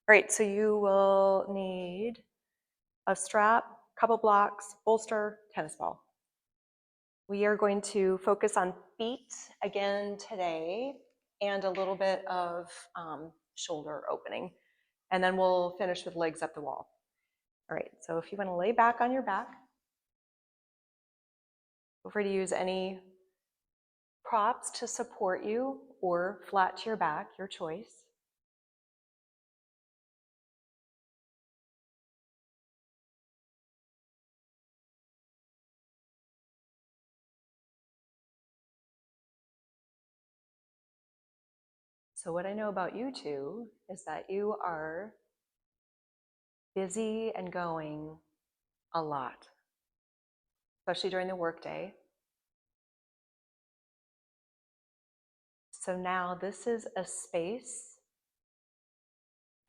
All right, so you will need a strap, couple blocks, bolster, tennis ball. We are going to focus on feet again today and a little bit of shoulder opening. And then we'll finish with legs up the wall. All right, so if you want to lay back on your back, feel free to use any props to support you or flat to your back, your choice. So what I know about you two is that you are busy and going a lot, especially during the workday. So now this is a space,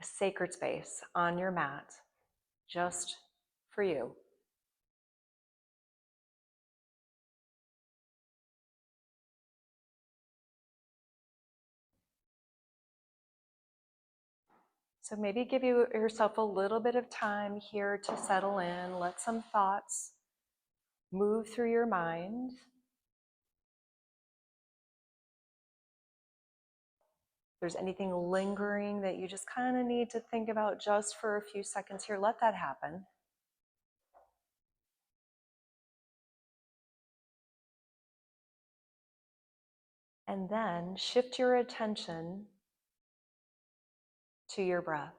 a sacred space on your mat, just for you. So maybe give yourself a little bit of time here to settle in, let some thoughts move through your mind. If there's anything lingering that you just kind of need to think about just for a few seconds here, let that happen. And then shift your attention to your breath.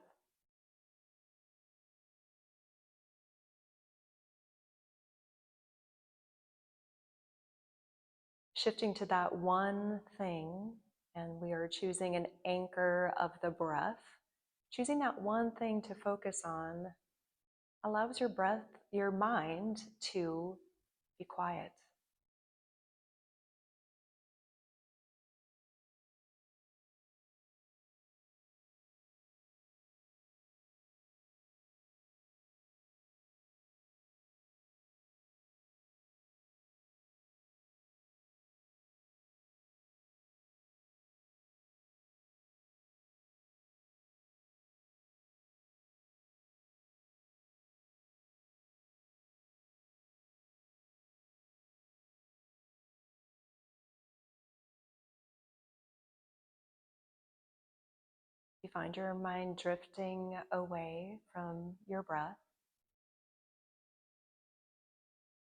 Shifting to that one thing, and we are choosing an anchor of the breath. Choosing that one thing to focus on allows your breath, your mind to be quiet. You find your mind drifting away from your breath,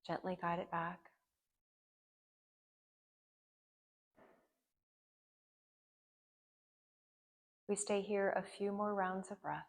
gently guide it back. We stay here a few more rounds of breath.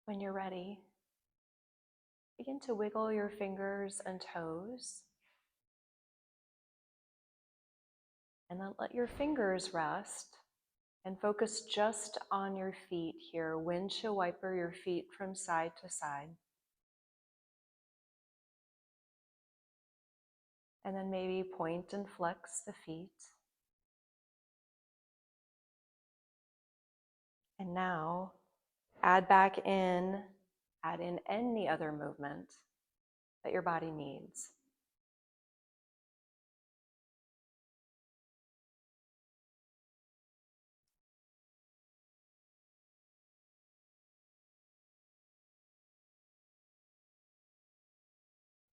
When you're ready, begin to wiggle your fingers and toes. And then let your fingers rest and focus just on your feet here. Windshield wiper your feet from side to side. And then maybe point and flex the feet. And now add in any other movement that your body needs.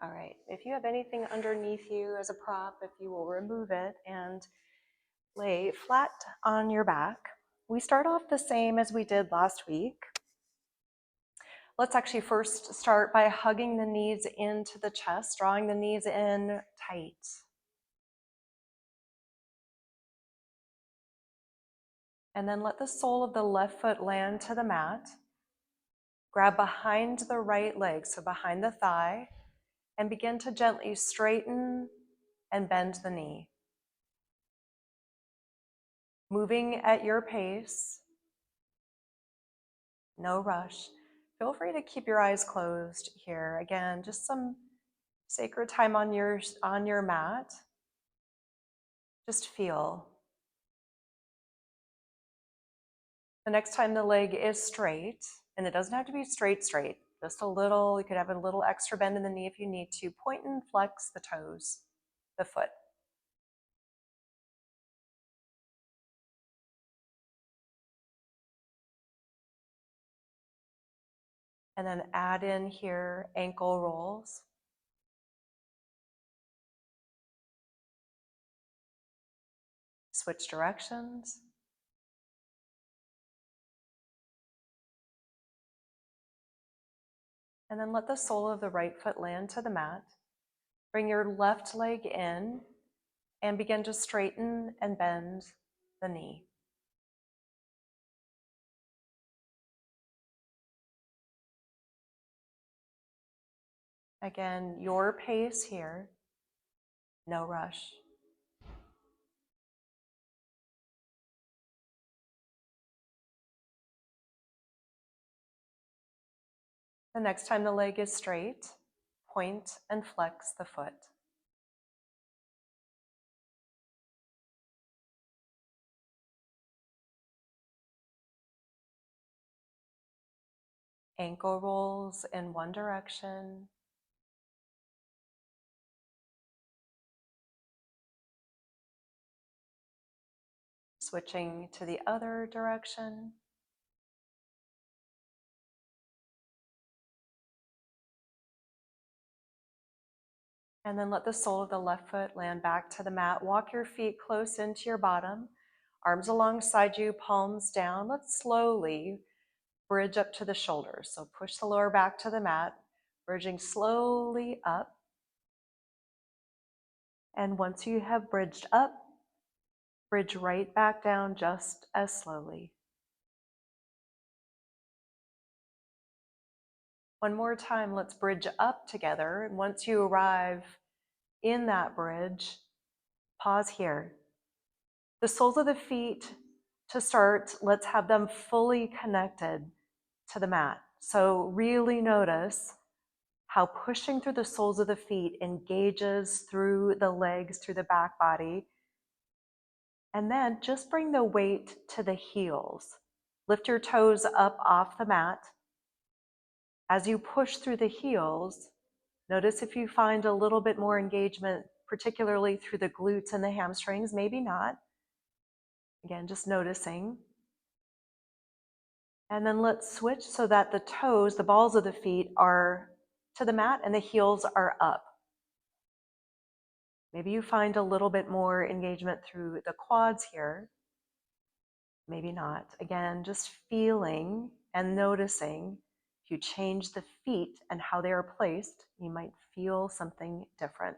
All right, if you have anything underneath you as a prop, if you will remove it and lay flat on your back. We start off the same as we did last week. Let's actually first start by hugging the knees into the chest, drawing the knees in tight. And then let the sole of the left foot land to the mat. Grab behind the right leg, so behind the thigh, and begin to gently straighten and bend the knee. Moving at your pace, no rush. Feel free to keep your eyes closed here. Again, just some sacred time on your mat. Just feel. The next time the leg is straight, and it doesn't have to be straight, just a little, you could have a little extra bend in the knee if you need to. Point and flex the toes, the foot. And then add in here ankle rolls. Switch directions. And then let the sole of the right foot land to the mat. Bring your left leg in and begin to straighten and bend the knee. Again, your pace here, no rush. The next time the leg is straight, point and flex the foot. Ankle rolls in one direction. Switching to the other direction. And then let the sole of the left foot land back to the mat. Walk your feet close into your bottom. Arms alongside you, palms down. Let's slowly bridge up to the shoulders. So push the lower back to the mat, bridging slowly up. And once you have bridged up, bridge right back down just as slowly. One more time, let's bridge up together. And once you arrive in that bridge, pause here. The soles of the feet, to start, let's have them fully connected to the mat. So really notice how pushing through the soles of the feet engages through the legs, through the back body. And then just bring the weight to the heels. Lift your toes up off the mat. As you push through the heels, notice if you find a little bit more engagement, particularly through the glutes and the hamstrings, maybe not. Again, just noticing. And then let's switch so that the toes, the balls of the feet, are to the mat and the heels are up. Maybe you find a little bit more engagement through the quads here. Maybe not. Again, just feeling and noticing. If you change the feet and how they are placed, you might feel something different.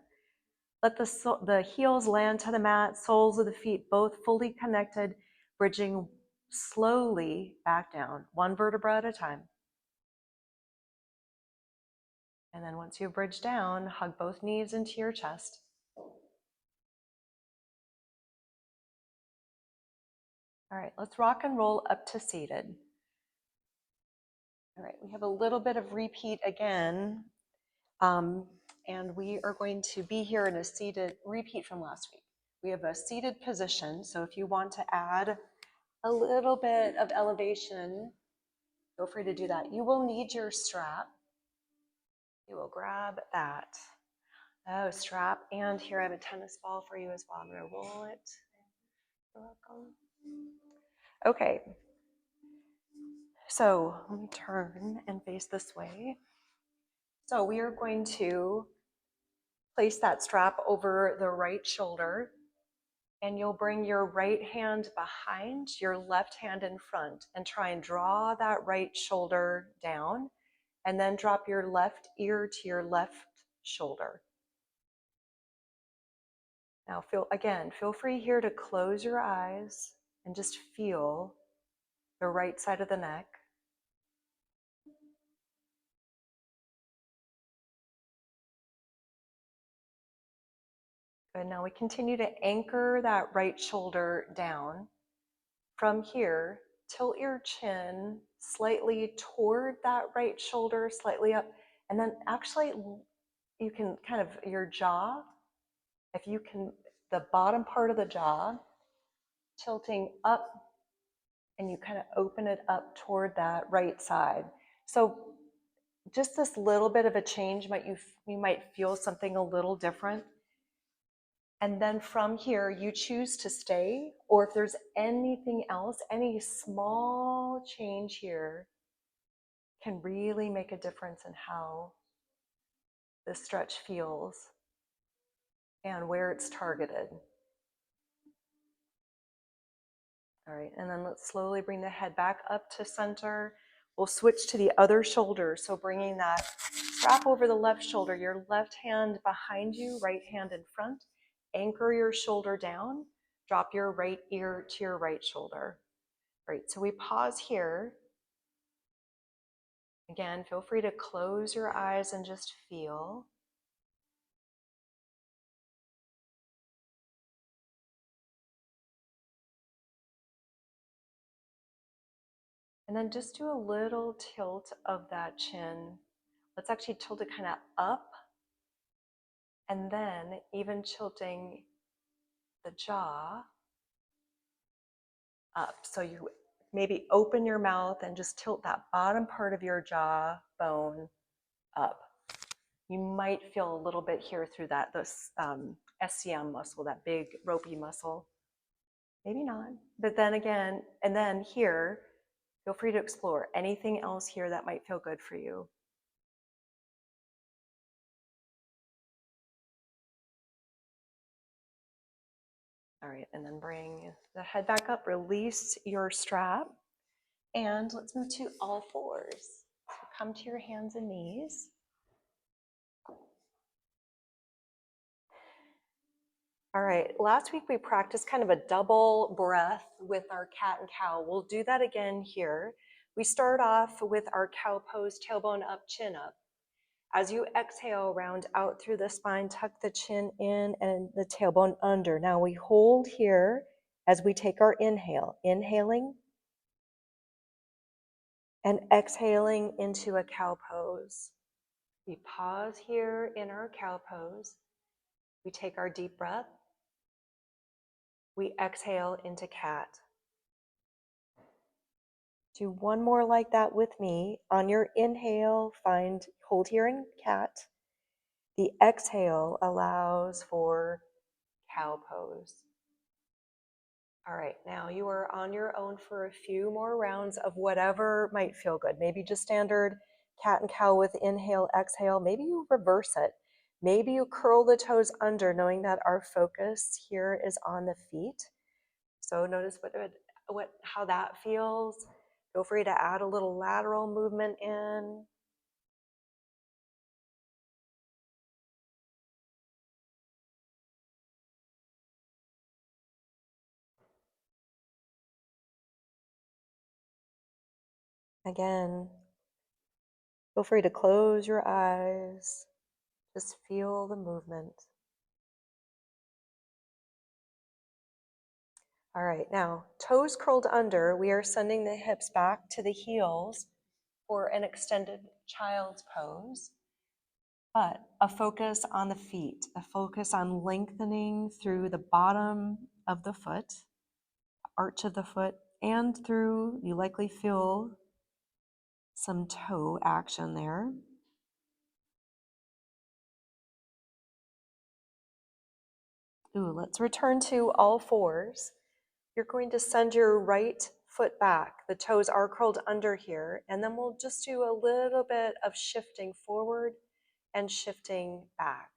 Let the heels land to the mat, soles of the feet both fully connected, bridging slowly back down, one vertebra at a time. And then once you bridge down, hug both knees into your chest. All right, let's rock and roll up to seated. All right, we have a little bit of repeat again. And we are going to be here in a seated, repeat from last week. We have a seated position, so if you want to add a little bit of elevation, feel free to do that. You will need your strap. You will grab that. Oh, strap, and here I have a tennis ball for you as well. I'm gonna roll it. You're welcome. Okay, so let me turn and face this way. So we are going to place that strap over the right shoulder, and you'll bring your right hand behind, your left hand in front, and try and draw that right shoulder down, and then drop your left ear to your left shoulder. Now feel free here to close your eyes and just feel the right side of the neck. Good. Now we continue to anchor that right shoulder down. From here, tilt your chin slightly toward that right shoulder, slightly up, and then actually you can kind of your jaw, if you can, the bottom part of the jaw, tilting up, and you kind of open it up toward that right side. So just this little bit of a change, you might feel something a little different. And then from here, you choose to stay, or if there's anything else, any small change here can really make a difference in how the stretch feels and where it's targeted. All right, and then let's slowly bring the head back up to center. We'll switch to the other shoulder. So bringing that strap over the left shoulder, your left hand behind you, right hand in front. Anchor your shoulder down. Drop your right ear to your right shoulder. Great, so we pause here. Again, feel free to close your eyes and just feel. And then just do a little tilt of that chin. Let's actually tilt it kind of up, and then even tilting the jaw up. So you maybe open your mouth and just tilt that bottom part of your jaw bone up. You might feel a little bit here through this SCM muscle, that big ropey muscle. Maybe not. But then again, and then here, feel free to explore anything else here that might feel good for you. All right, and then bring the head back up, release your strap, and let's move to all fours. So come to your hands and knees. All right, last week we practiced kind of a double breath with our cat and cow. We'll do that again here. We start off with our cow pose, tailbone up, chin up. As you exhale, round out through the spine, tuck the chin in and the tailbone under. Now we hold here as we take our inhale, inhaling and exhaling into a cow pose. We pause here in our cow pose. We take our deep breath. We exhale into cat. Do one more like that with me. On your inhale, hold here in cat. The exhale allows for cow pose. All right, now you are on your own for a few more rounds of whatever might feel good. Maybe just standard cat and cow with inhale, exhale. Maybe you reverse it. Maybe you curl the toes under, knowing that our focus here is on the feet. So notice how that feels. Feel free to add a little lateral movement in. Again, feel free to close your eyes. Just feel the movement. All right, now toes curled under, we are sending the hips back to the heels for an extended child's pose, but a focus on the feet, a focus on lengthening through the bottom of the foot, arch of the foot, and through, you likely feel some toe action there. Ooh, let's return to all fours. You're going to send your right foot back. The toes are curled under here, and then we'll just do a little bit of shifting forward and shifting back.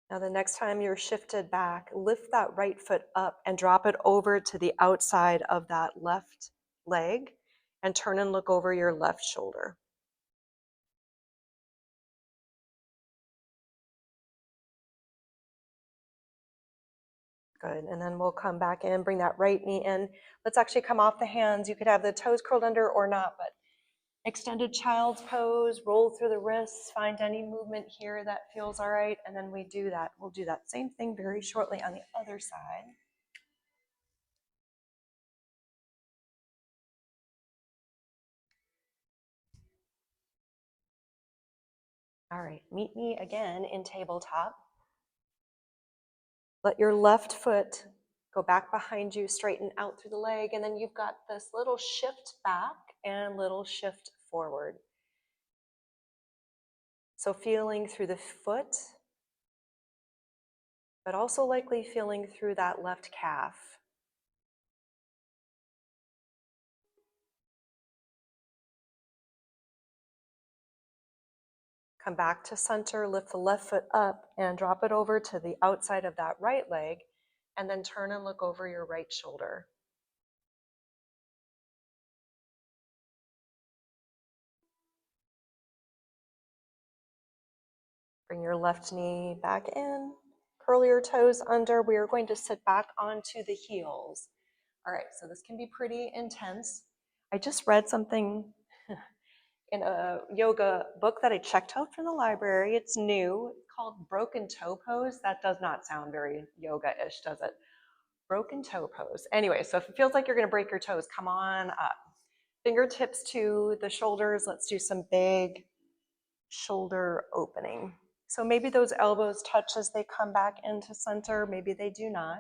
Now the next time you're shifted back, lift that right foot up and drop it over to the outside of that left leg and turn and look over your left shoulder. Good, and then we'll come back in, bring that right knee in. Let's actually come off the hands. You could have the toes curled under or not, but extended child's pose, roll through the wrists, find any movement here that feels all right, and then we do that. We'll do that same thing very shortly on the other side. All right, meet me again in tabletop. Let your left foot go back behind you, straighten out through the leg, and then you've got this little shift back and little shift forward. So feeling through the foot, but also likely feeling through that left calf. Come back to center, lift the left foot up and drop it over to the outside of that right leg, and then turn and look over your right shoulder. Bring your left knee back in, curl your toes under. We are going to sit back onto the heels. All right, so this can be pretty intense. I just read something in a yoga book that I checked out from the library. It's new. It's called Broken Toe Pose. That does not sound very yoga-ish, does it? Broken toe pose. Anyway, so if it feels like you're going to break your toes, come on up. Fingertips to the shoulders. Let's do some big shoulder opening. So maybe those elbows touch as they come back into center. Maybe they do not.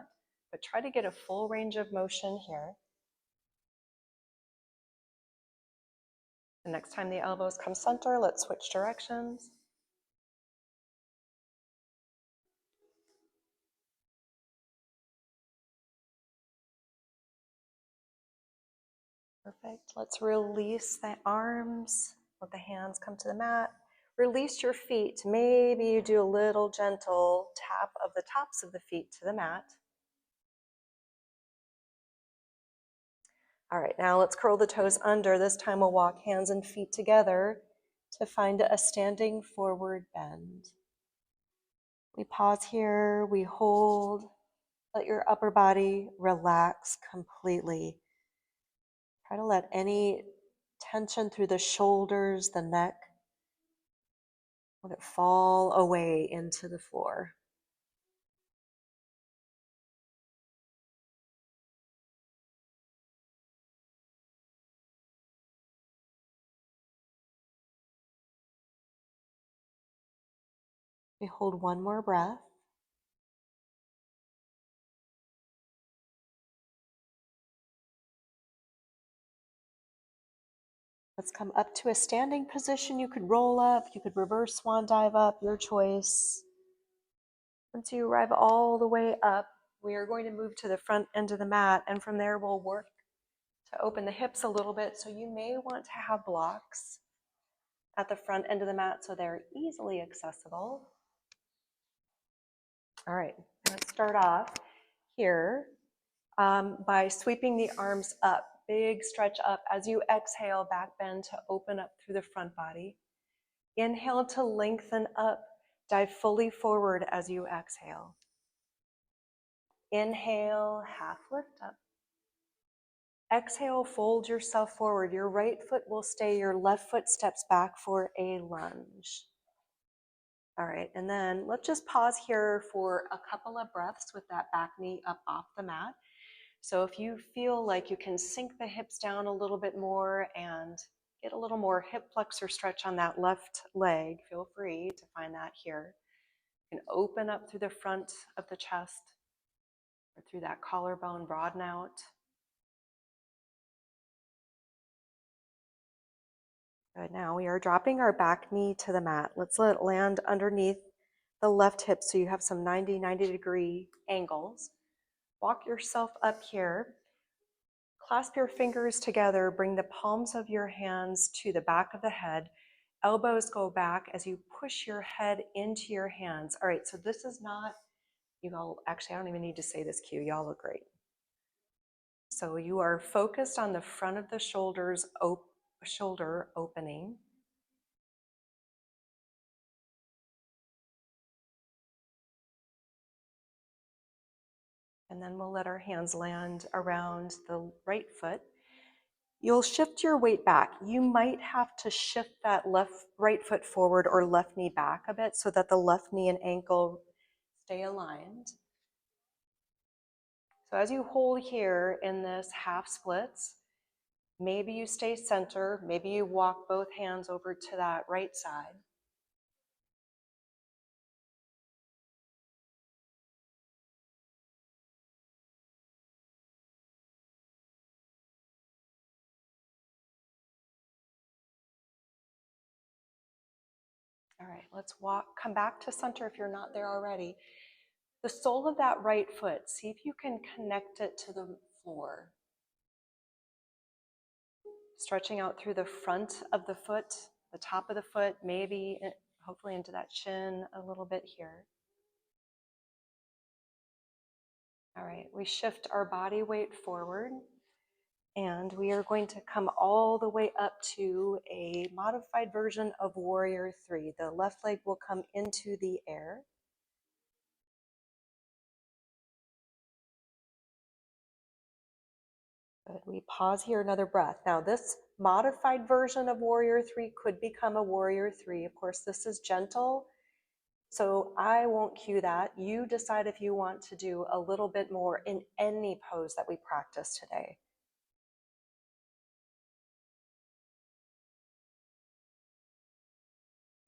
But try to get a full range of motion here. The next time the elbows come center, let's switch directions. Perfect. Let's release the arms. Let the hands come to the mat. Release your feet. Maybe you do a little gentle tap of the tops of the feet to the mat. All right, now let's curl the toes under. This time we'll walk hands and feet together to find a standing forward bend. We pause here, we hold. Let your upper body relax completely. Try to let any tension through the shoulders, the neck, let it fall away into the floor. We hold one more breath. Let's come up to a standing position. You could roll up, you could reverse swan dive up, your choice. Once you arrive all the way up, we are going to move to the front end of the mat, and from there we'll work to open the hips a little bit. So you may want to have blocks at the front end of the mat so they're easily accessible. All right, let's start off here by sweeping the arms up. Big stretch up as you exhale, back bend to open up through the front body. Inhale to lengthen up, dive fully forward as you exhale. Inhale, half lift up. Exhale, fold yourself forward. Your right foot will stay, your left foot steps back for a lunge. All right, and then let's just pause here for a couple of breaths with that back knee up off the mat. So if you feel like you can sink the hips down a little bit more and get a little more hip flexor stretch on that left leg, feel free to find that here. You can open up through the front of the chest or through that collarbone, broaden out. Good, now we are dropping our back knee to the mat. Let's let it land underneath the left hip so you have some 90 degree angles. Walk yourself up here. Clasp your fingers together, bring the palms of your hands to the back of the head. Elbows go back as you push your head into your hands. All right, so this is not, you all, actually I don't even need to say this cue, y'all look great. So you are focused on the front of the shoulders, shoulder opening. And then we'll let our hands land around the right foot. You'll shift your weight back. You might have to shift that right foot forward or left knee back a bit so that the left knee and ankle stay aligned. So as you hold here in this half splits, maybe you stay center, maybe you walk both hands over to that right side. All right, let's come back to center if you're not there already. The sole of that right foot, see if you can connect it to the floor. Stretching out through the front of the foot, the top of the foot, maybe hopefully into that shin a little bit here. All right, we shift our body weight forward and we are going to come all the way up to a modified version of Warrior 3. The left leg will come into the air. Good. We pause here, another breath. Now this modified version of Warrior 3 could become a Warrior 3. Of course, this is gentle, so I won't cue that. You decide if you want to do a little bit more in any pose that we practice today.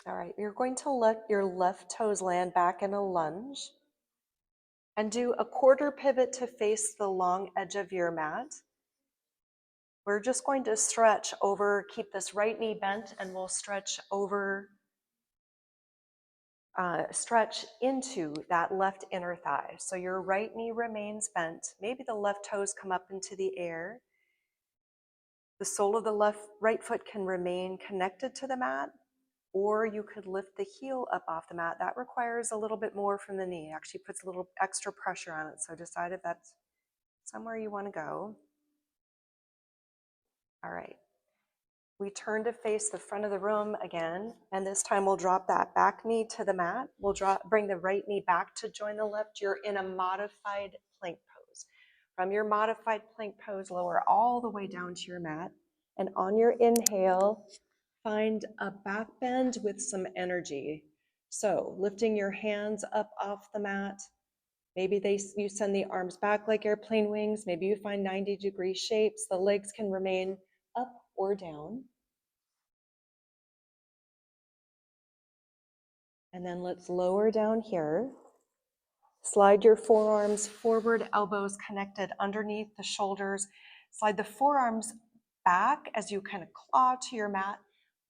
All right, you're going to let your left toes land back in a lunge and do a quarter pivot to face the long edge of your mat. We're just going to stretch over, keep this right knee bent, and we'll stretch over, stretch into that left inner thigh. So your right knee remains bent. Maybe the left toes come up into the air. The sole of the right foot can remain connected to the mat, or you could lift the heel up off the mat. That requires a little bit more from the knee. It actually puts a little extra pressure on it. So decide if that's somewhere you want to go. All right. We turn to face the front of the room again, and this time we'll drop that back knee to the mat. We'll bring the right knee back to join the left. You're in a modified plank pose. From your modified plank pose, lower all the way down to your mat, and on your inhale, find a back bend with some energy. So lifting your hands up off the mat. Maybe you send the arms back like airplane wings. Maybe you find 90-degree shapes. The legs can remain up or down. And then let's lower down here. Slide your forearms forward, elbows connected underneath the shoulders. Slide the forearms back as you kind of claw to your mat,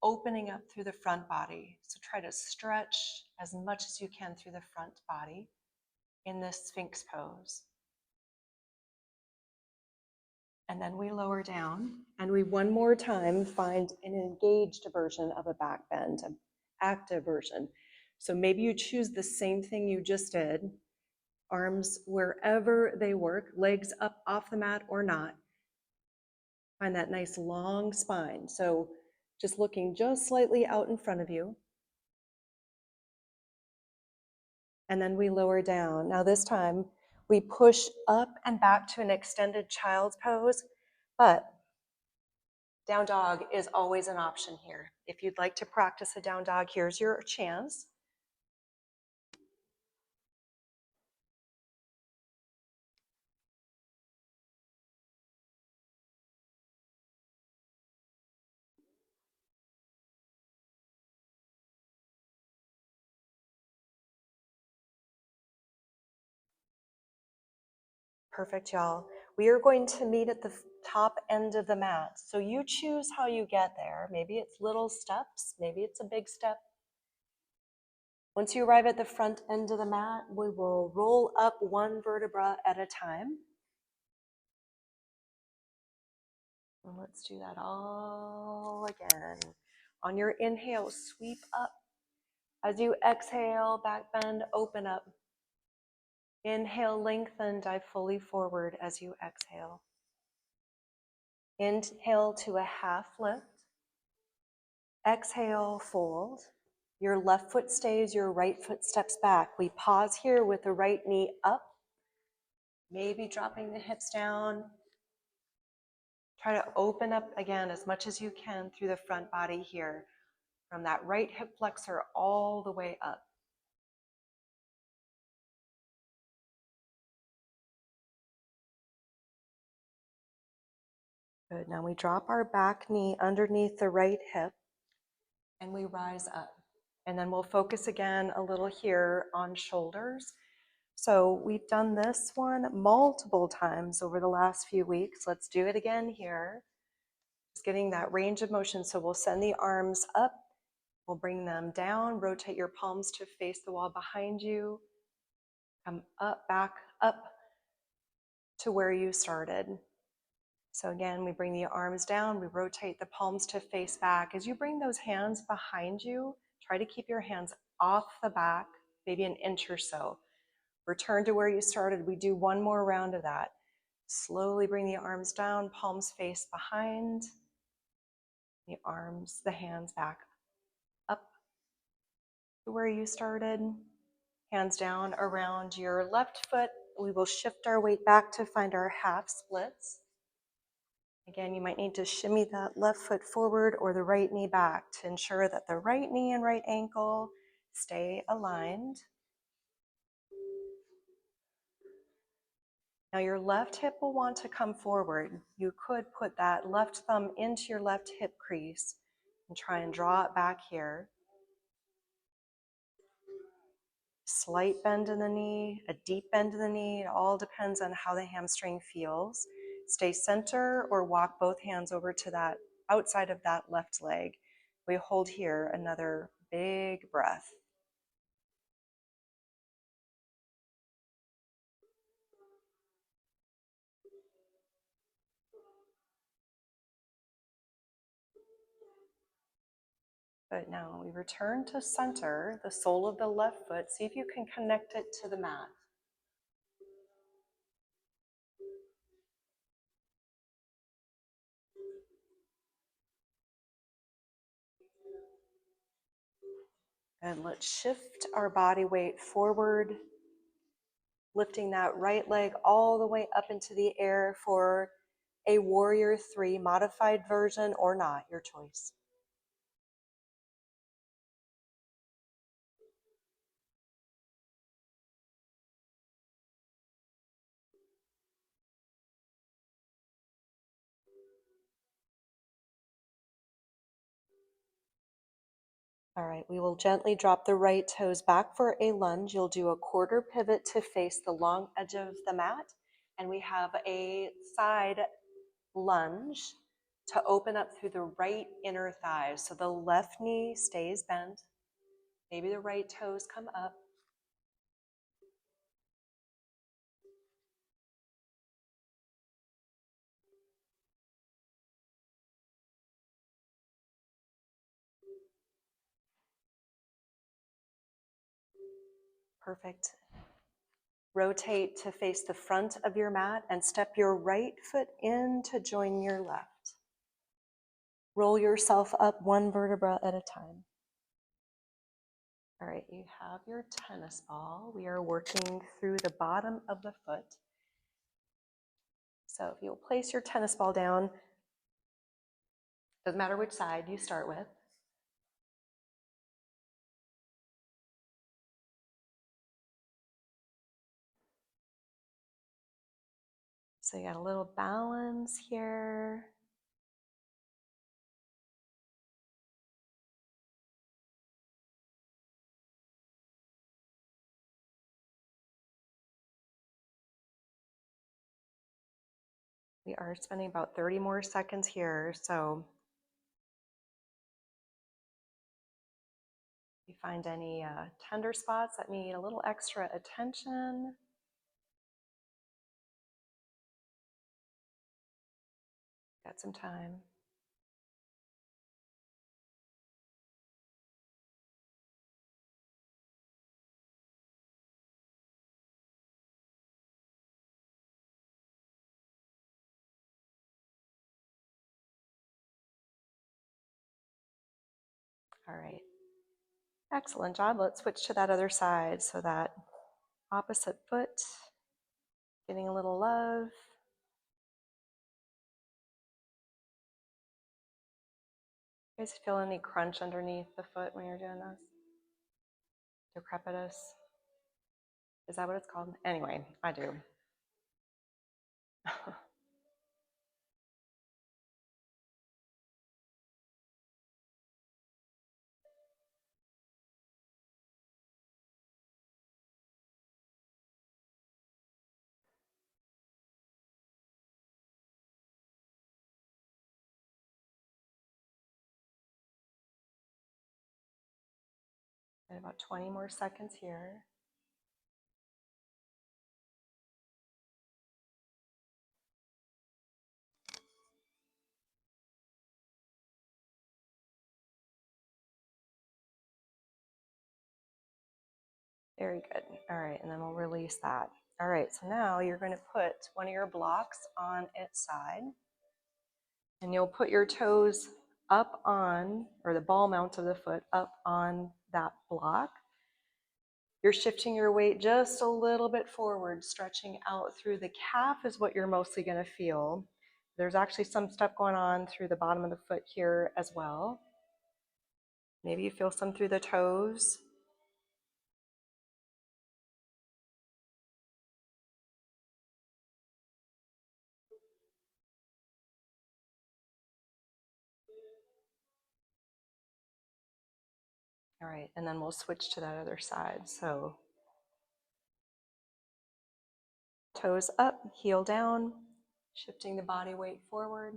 opening up through the front body. So try to stretch as much as you can through the front body in this Sphinx pose. And then we lower down, and we one more time find an engaged version of a back bend, an active version. So maybe you choose the same thing you just did, arms wherever they work, legs up off the mat or not. Find that nice long spine. So just looking just slightly out in front of you. And then we lower down. Now this time we push up and back to an extended child's pose, but down dog is always an option here. If you'd like to practice a down dog, here's your chance. Perfect, y'all. We are going to meet at the top end of the mat. So you choose how you get there. Maybe it's little steps, maybe it's a big step. Once you arrive at the front end of the mat, we will roll up one vertebra at a time. And let's do that all again. On your inhale, sweep up. As you exhale, back bend, open up. Inhale, lengthen, dive fully forward as you exhale. Inhale to a half lift. Exhale, fold. Your left foot stays, your right foot steps back. We pause here with the right knee up. Maybe dropping the hips down. Try to open up again as much as you can through the front body here, from that right hip flexor all the way up. Good. Now we drop our back knee underneath the right hip and we rise up. And then we'll focus again a little here on shoulders. So we've done this one multiple times over the last few weeks. Let's do it again here. Just getting that range of motion. So we'll send the arms up. We'll bring them down. Rotate your palms to face the wall behind you. Come up, back, up to where you started. So again, we bring the arms down, we rotate the palms to face back. As you bring those hands behind you, try to keep your hands off the back, maybe an inch or so. Return to where you started. We do one more round of that. Slowly bring the arms down, palms face behind, the arms, the hands back up to where you started. Hands down around your left foot. We will shift our weight back to find our half splits. Again, you might need to shimmy that left foot forward or the right knee back to ensure that the right knee and right ankle stay aligned. Now your left hip will want to come forward. You could put that left thumb into your left hip crease and try and draw it back here. Slight bend in the knee, a deep bend in the knee. It all depends on how the hamstring feels. Stay center or walk both hands over to that outside of that left leg. We hold here another big breath. But now we return to center, the sole of the left foot. See if you can connect it to the mat. And let's shift our body weight forward, lifting that right leg all the way up into the air for a warrior 3, modified version or not, your choice. All right, we will gently drop the right toes back for a lunge. You'll do a quarter pivot to face the long edge of the mat. And we have a side lunge to open up through the right inner thighs. So the left knee stays bent. Maybe the right toes come up. Perfect. Rotate to face the front of your mat and step your right foot in to join your left. Roll yourself up one vertebra at a time. All right, you have your tennis ball. We are working through the bottom of the foot. So if you'll place your tennis ball down, doesn't matter which side you start with. So you got a little balance here. We are spending about 30 more seconds here, so if you find any tender spots that need a little extra attention, got some time. All right. Excellent job. Let's switch to that other side. So that opposite foot. Getting a little love. You guys feel any crunch underneath the foot when you're doing this? Decrepitus. Is that what it's called? Anyway, I do. And about 20 more seconds here. Very good. All right, and then we'll release that. All right, so now you're going to put one of your blocks on its side, and you'll put your toes up on, or the ball mount of the foot up on that block. You're shifting your weight just a little bit forward, stretching out through the calf is what you're mostly going to feel. There's actually some stuff going on through the bottom of the foot here as well. Maybe you feel some through the toes. All right, and then we'll switch to that other side. So toes up, heel down, shifting the body weight forward.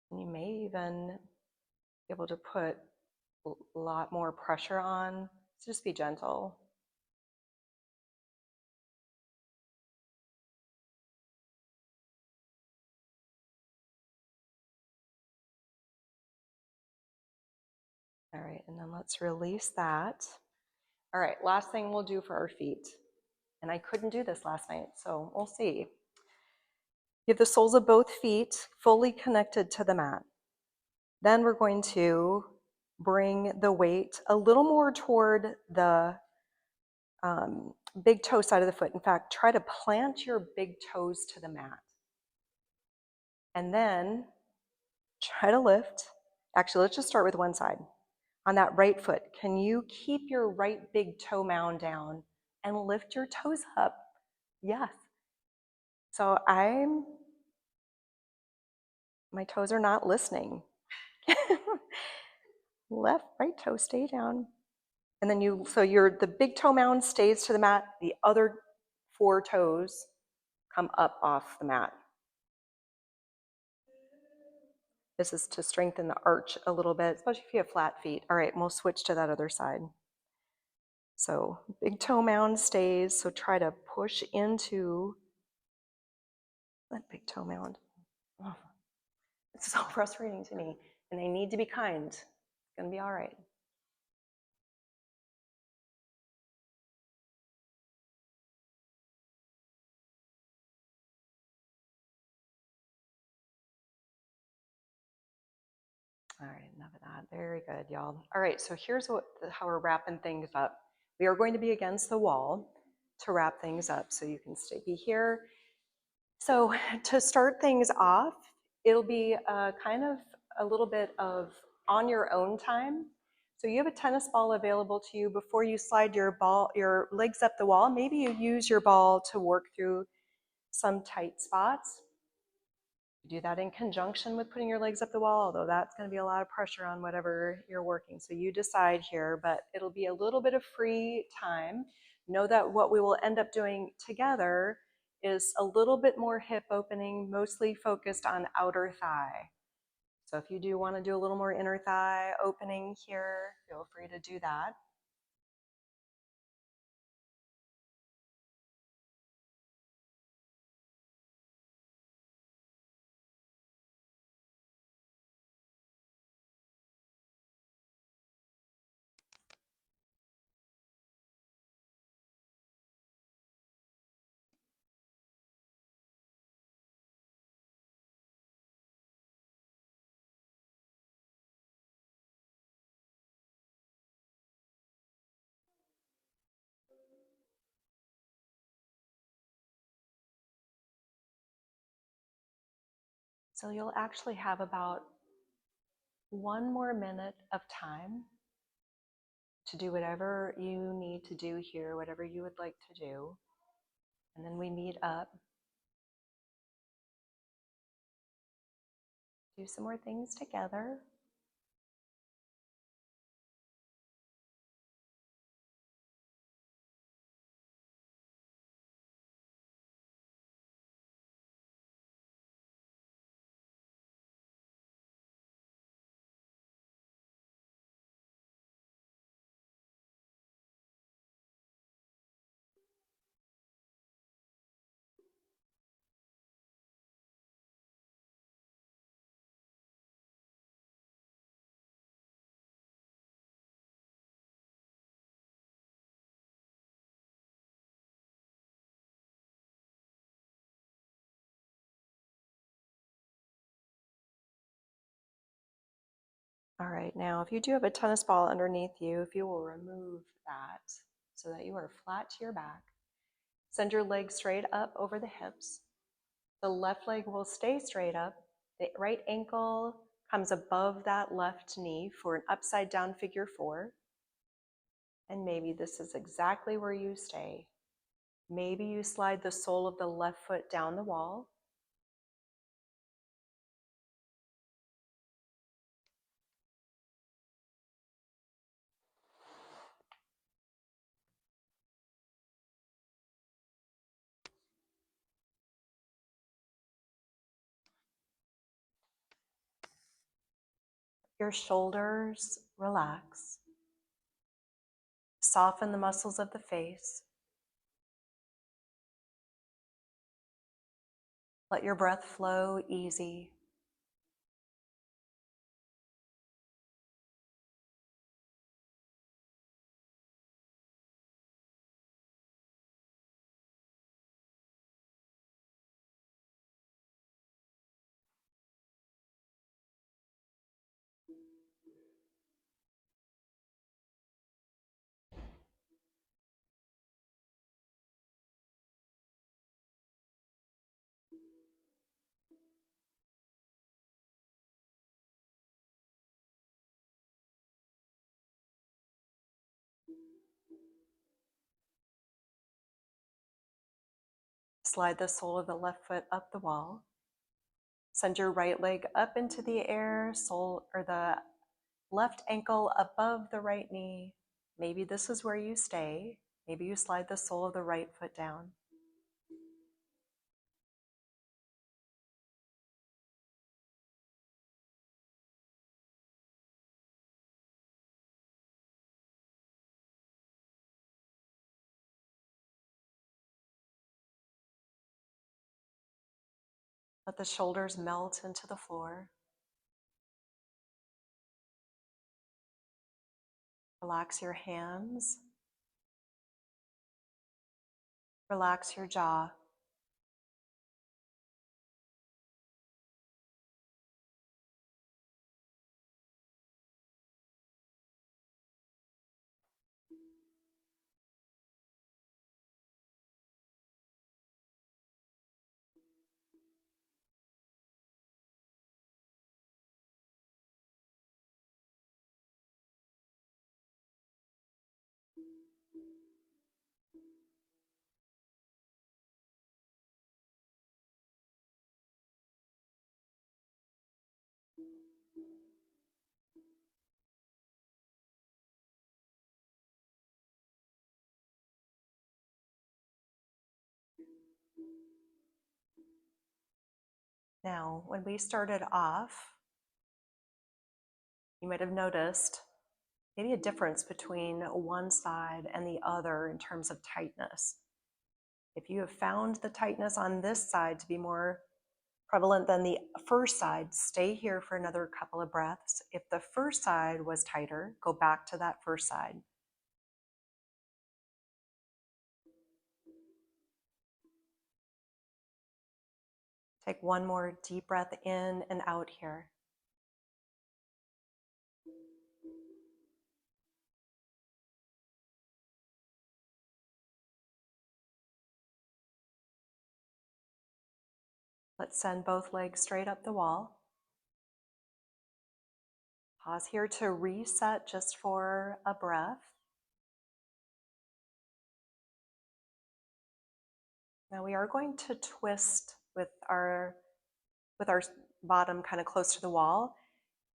And you may even be able to put a lot more pressure on. So just be gentle. All right, and then let's release that. All right, last thing we'll do for our feet. And I couldn't do this last night, so we'll see. You have the soles of both feet fully connected to the mat. Then we're going to bring the weight a little more toward the big toe side of the foot. In fact, try to plant your big toes to the mat. And then try to lift. Actually, let's just start with one side. On that right foot, can you keep your right big toe mound down and lift your toes up? Yes. So my toes are not listening. Left, right toe, stay down. And then the big toe mound stays to the mat, the other 4 toes come up off the mat. This is to strengthen the arch a little bit, especially if you have flat feet. All right, and we'll switch to that other side. So big toe mound stays, so try to push into that big toe mound. Oh, it's so frustrating to me, and I need to be kind. It's gonna be all right. All right, enough of that. Very good, y'all. All right, so here's how we're wrapping things up. We are going to be against the wall to wrap things up, so you can be here. So to start things off, it'll be kind of a little bit of on your own time. So you have a tennis ball available to you before you slide your legs up the wall. Maybe you use your ball to work through some tight spots. Do that in conjunction with putting your legs up the wall, although that's going to be a lot of pressure on whatever you're working. So you decide here, but it'll be a little bit of free time. Know that what we will end up doing together is a little bit more hip opening, mostly focused on outer thigh. So if you do want to do a little more inner thigh opening here, feel free to do that. So you'll actually have about 1 more minute of time to do whatever you need to do here, whatever you would like to do. And then we meet up, do some more things together. All right, now if you do have a tennis ball underneath you, if you will remove that so that you are flat to your back, send your legs straight up over the hips. The left leg will stay straight up. The right ankle comes above that left knee for an upside down figure four. And maybe this is exactly where you stay. Maybe you slide the sole of the left foot down the wall. Your shoulders relax. Soften the muscles of the face. Let your breath flow easy. Slide the sole of the left foot up the wall. Send your right leg up into the air, sole or the left ankle above the right knee. Maybe this is where you stay. Maybe you slide the sole of the right foot down. Let the shoulders melt into the floor. Relax your hands. Relax your jaw. Now, when we started off, you might have noticed maybe a difference between one side and the other in terms of tightness. If you have found the tightness on this side to be more prevalent than the first side, stay here for another couple of breaths. If the first side was tighter, go back to that first side. Take one more deep breath in and out here. Let's send both legs straight up the wall. Pause here to reset just for a breath. Now we are going to twist with our bottom kind of close to the wall.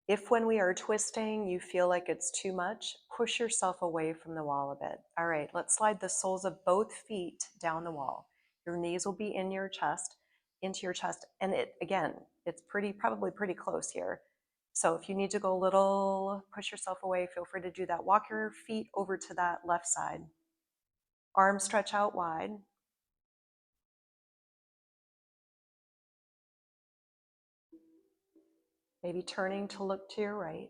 If when we are twisting you feel like it's too much, push yourself away from the wall a bit. All right, let's slide the soles of both feet down the wall. Your knees will be in your chest, into your chest, and it's probably pretty close here. So if you need to go a little, push yourself away, feel free to do that. Walk your feet over to that left side. Arms stretch out wide. Maybe turning to look to your right.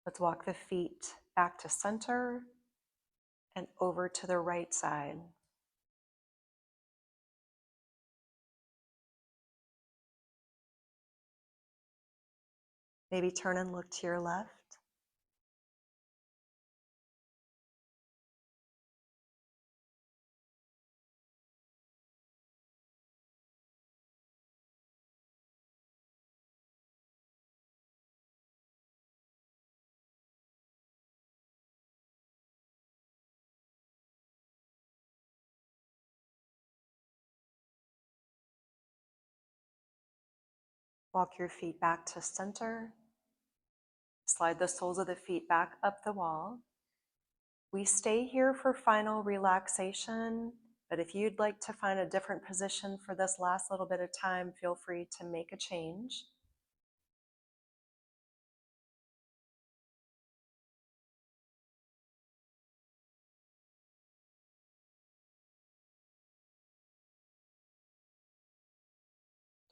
Let's walk the feet back to center and over to the right side. Maybe turn and look to your left. Walk your feet back to center. Slide the soles of the feet back up the wall. We stay here for final relaxation, but if you'd like to find a different position for this last little bit of time, feel free to make a change.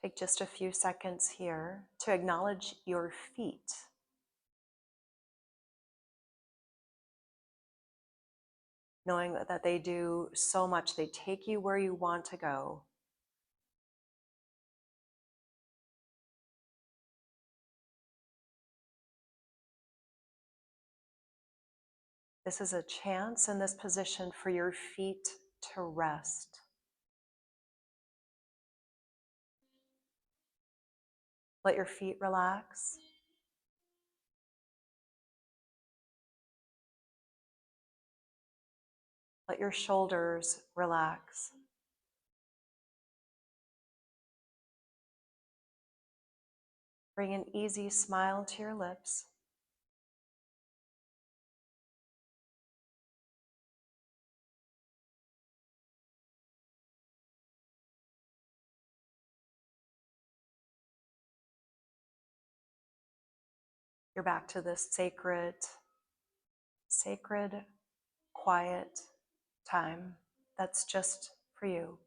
Take just a few seconds here to acknowledge your feet. Knowing that they do so much, they take you where you want to go. This is a chance in this position for your feet to rest. Let your feet relax. Let your shoulders relax. Bring an easy smile to your lips. You're back to this sacred, quiet time that's just for you.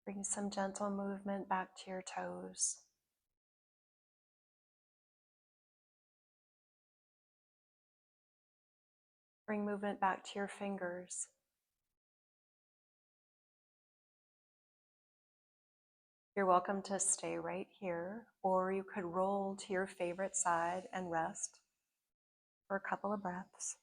Bring some gentle movement back to your toes. Bring movement back to your fingers. You're welcome to stay right here, or you could roll to your favorite side and rest for a couple of breaths.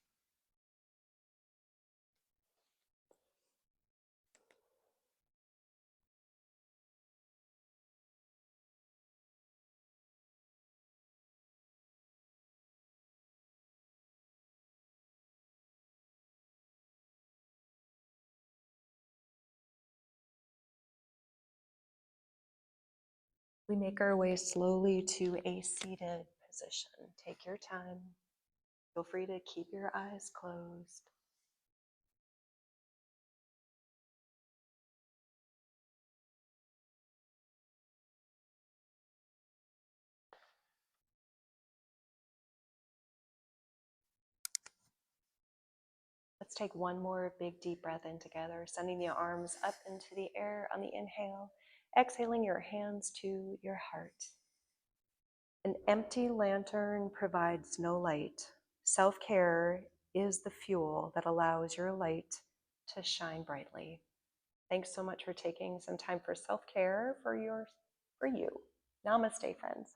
We make our way slowly to a seated position. Take your time. Feel free to keep your eyes closed. Let's take one more big deep breath in together, sending the arms up into the air on the inhale, exhaling your hands to your heart. An empty lantern provides no light. Self-care is the fuel that allows your light to shine brightly. Thanks so much for taking some time for self-care for you. Namaste, friends.